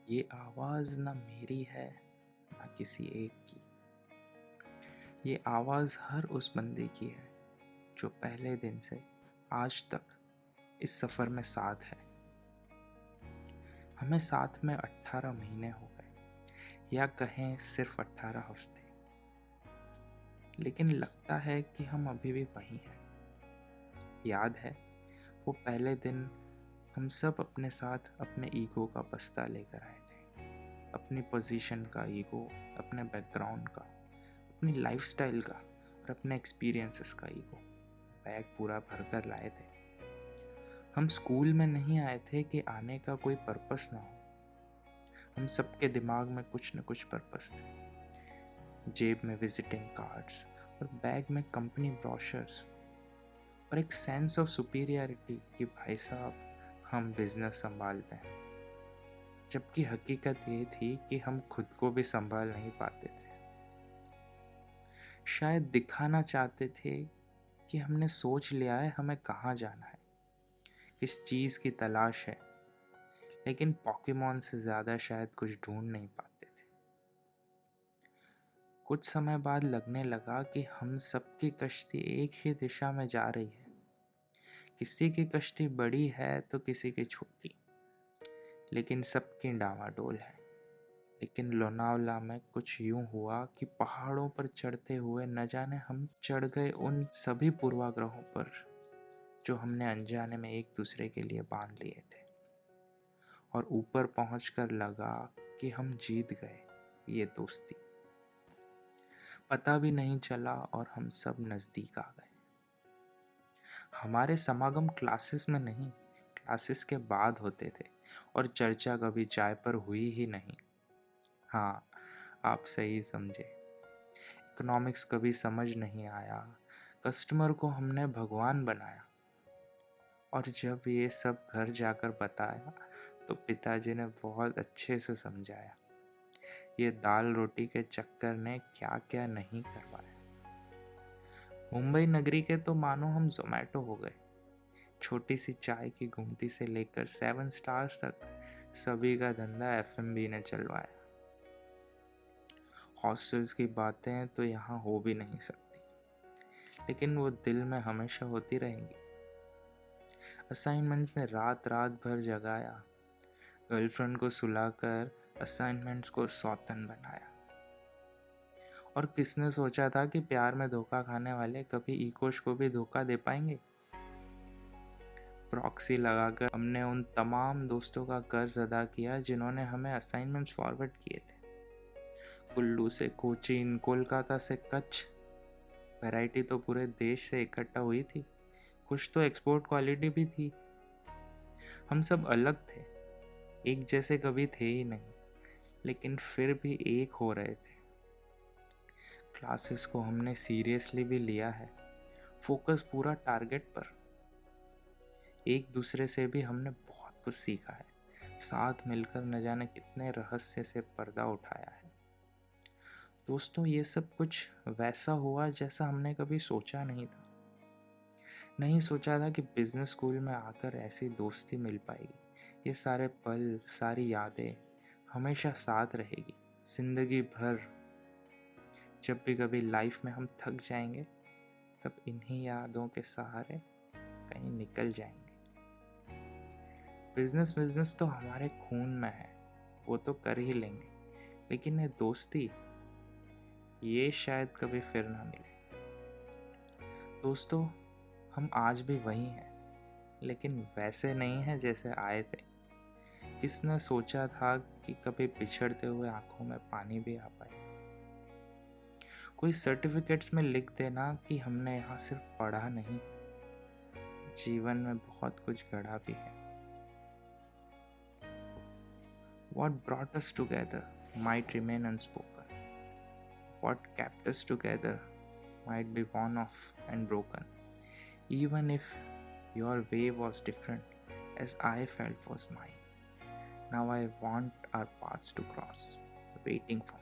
ये आवाज़ ना मेरी है ना किसी एक की। ये आवाज़ हर उस बंदे की है जो पहले दिन से आज तक इस सफ़र में साथ है। हमें साथ में 18 महीने हो गए या कहें सिर्फ 18 हफ्ते, लेकिन लगता है कि हम अभी भी वहीं हैं। याद है वो पहले दिन हम सब अपने साथ अपने ईगो का बस्ता लेकर आए थे। अपनी पोजीशन का ईगो, अपने बैकग्राउंड का, अपनी लाइफस्टाइल का और अपने एक्सपीरियंसेस का ईगो बैग पूरा भरकर लाए थे। हम स्कूल में नहीं आए थे कि आने का कोई पर्पस ना हो। हम सबके दिमाग में कुछ न कुछ पर्पस थे। जेब में विजिटिंग कार्ड्स और बैग में कंपनी ब्रोशर्स और एक सेंस ऑफ सुपीरियरिटी कि भाई साहब हम बिजनेस संभालते हैं। जबकि हकीकत ये थी कि हम खुद को भी संभाल नहीं पाते थे। शायद दिखाना चाहते थे कि हमने सोच लिया है हमें कहाँ जाना है, किस चीज़ की तलाश है, लेकिन पोकेमॉन से ज़्यादा शायद कुछ ढूंढ नहीं पाते थे। कुछ समय बाद लगने लगा कि हम सबकी कश्ती एक ही दिशा में जा रही है। किसी की कश्ती बड़ी है तो किसी की छोटी, लेकिन सबकी डामाडोल है। लेकिन लोनावला में कुछ यूं हुआ कि पहाड़ों पर चढ़ते हुए न जाने हम चढ़ गए उन सभी पूर्वाग्रहों पर जो हमने अनजाने में एक दूसरे के लिए बांध लिए थे। और ऊपर पहुंचकर लगा कि हम जीत गए ये दोस्ती। पता भी नहीं चला और हम सब नज़दीक आ गए। हमारे समागम क्लासेस में नहीं, क्लासेस के बाद होते थे और चर्चा कभी चाय पर हुई ही नहीं। हाँ, आप सही समझे। इकोनॉमिक्स कभी समझ नहीं आया। कस्टमर को हमने भगवान बनाया। और जब ये सब घर जाकर बताया तो पिताजी ने बहुत अच्छे से समझाया ये दाल रोटी के चक्कर ने क्या क्या नहीं करवाया। मुंबई नगरी के तो मानो हम जोमेटो हो गए। छोटी सी चाय की घुमटी से लेकर 7 स्टार्स तक सभी का धंधा एफएमबी ने चलवाया। हॉस्टल्स की बातें तो यहाँ हो भी नहीं सकती, लेकिन वो दिल में हमेशा होती रहेंगी। असाइनमेंट्स ने रात रात भर जगाया। गर्लफ्रेंड को सुलाकर असाइनमेंट्स को सौतन बनाया। और किसने सोचा था कि प्यार में धोखा खाने वाले कभी इकोश को भी धोखा दे पाएंगे। प्रॉक्सी लगाकर हमने उन तमाम दोस्तों का कर्ज अदा किया जिन्होंने हमें असाइनमेंट्स फॉरवर्ड किए थे। कुल्लू से कोचीन, कोलकाता से कच्छ, वैरायटी तो पूरे देश से इकट्ठा हुई थी। कुछ तो एक्सपोर्ट क्वालिटी भी थी। हम सब अलग थे, एक जैसे कभी थे ही नहीं, लेकिन फिर भी एक हो रहे थे। क्लासेस को हमने सीरियसली भी लिया है, फोकस पूरा टारगेट पर। एक दूसरे से भी हमने बहुत कुछ सीखा है। साथ मिलकर न जाने कितने रहस्य से पर्दा उठाया है। दोस्तों, ये सब कुछ वैसा हुआ जैसा हमने कभी सोचा नहीं था। नहीं सोचा था कि बिजनेस स्कूल में आकर ऐसी दोस्ती मिल पाएगी। ये सारे पल, सारी यादें हमेशा साथ रहेगी जिंदगी भर। जब भी कभी लाइफ में हम थक जाएंगे तब इन्हीं यादों के सहारे कहीं निकल जाएंगे। बिजनेस तो हमारे खून में है, वो तो कर ही लेंगे, लेकिन ये दोस्ती, ये शायद कभी फिर ना मिले। दोस्तों, हम आज भी वही हैं, लेकिन वैसे नहीं हैं जैसे आए थे। किसने सोचा था कि कभी बिछड़ते हुए आंखों में पानी भी आ पाए। कोई सर्टिफिकेट्स में लिख देना कि हमने यहाँ सिर्फ पढ़ा नहीं, जीवन में बहुत कुछ गढ़ा भी है। What brought us together might remain unspoken. What kept us together might be worn off and broken. Even if your way was different, as I felt was mine. Now I want our paths to cross, waiting for